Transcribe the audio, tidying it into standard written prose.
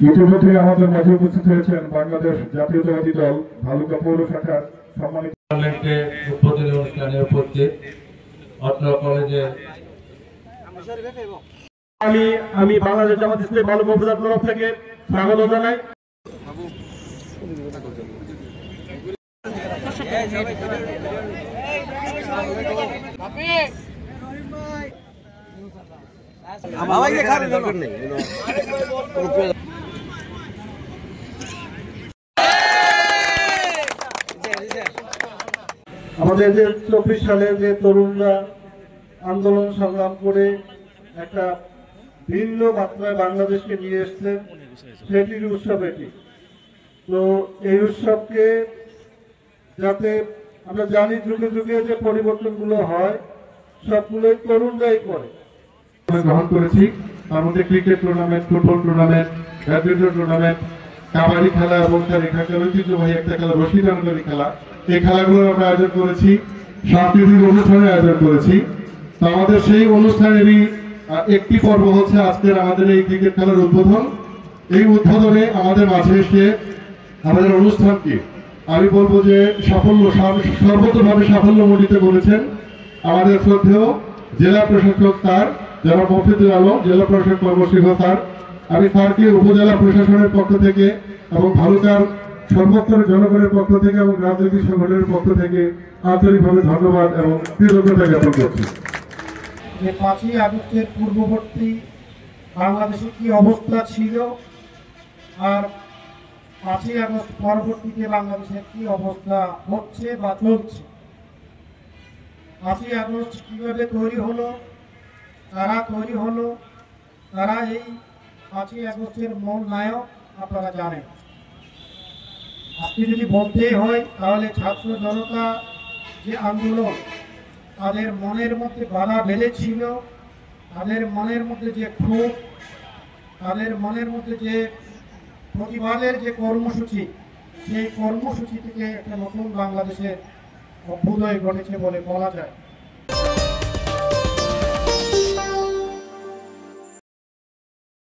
ইতিমধ্যে আমাদের মাঝে উপস্থিত হয়েছেন বাংলাদেশ জাতীয়তাবাদী দল ভালুকা পৌর শাখার সম্মানিত উদ্বোধনী অনুষ্ঠানে উপস্থিত অত্র কলেজে আমি বাংলাদেশ জামাত ইসলামী ভালুকা উপজেলার তরফ থেকে স্বাগত জানাই। আমাদের যে 24 সালে যে তরুণরা আন্দোলন সংগ্রাম করে একটা ভিন্ন মাত্রায় বাংলাদেশকে নিয়ে এসছেন, সেটির উৎসব এটি। তো এই উৎসবকে যাতে আমরা জানি যুগে যুগে যে পরিবর্তনগুলো হয় সবগুলোই তরুণরাই করে। গ্রহণ করেছি, তার মধ্যে cricket tournament, football tournament, badminton tournament, kabaddi খেলা এবং এখানকার ঐতিহ্যবাহী একটা খেলা রশি টানাটানি খেলা, এই খেলাগুলো আমরা আয়োজন করেছি, সাংস্কৃতিক অনুষ্ঠানের আয়োজন করেছি। তো আমাদের সেই অনুষ্ঠানেরই একটি পর্ব হচ্ছে আজকের আমাদের এই ক্রিকেট খেলার উদ্বোধন। এই উদ্বোধনে আমাদের মাঝে এসে আমাদের অনুষ্ঠানকে আমি বলবো যে সর্বতভাবে সাফল্যমণ্ডিত করেছেন আমাদের শ্রদ্ধেয় জেলা প্রশাসক স্যার জনাব মফিজুল আলম, জেলা প্রশাসক কর্মশৃঙ্খল স্যার। আমি স্যারকে উপজেলা প্রশাসনের পক্ষ থেকে এবং ভালুকার সর্বস্তরের জনগণের পক্ষ থেকে এবং রাজনৈতিক সংগঠনের পক্ষ থেকে আন্তরিকভাবে ধন্যবাদ এবং কৃতজ্ঞতা জ্ঞাপন করছি। যে 5ই আগস্টের পূর্ববর্তী বাংলাদেশে কি অবস্থা ছিল আর 5ই আগস্ট পরবর্তীতে বাংলাদেশের কি অবস্থা হচ্ছে বা চলছে, 5ই আগস্ট কিভাবে তৈরি হলো, কারা তৈরি হলো, তারা এই 5ই আগস্টের মূল নায়ক আপনারা জানেন। আপনি যদি বলতেই হয় তাহলে ছাত্র জনতা যে আন্দোলন, তাদের মনের মধ্যে বাধা বেঁধেছিল, তাদের মনের মধ্যে যে ক্ষোভ, তাদের মনের মধ্যে যে প্রতিবাদের যে কর্মসূচি, সেই কর্মসূচি থেকে একটা নতুন বাংলাদেশের অভ্যুদয় ঘটেছে বলে বলা যায়।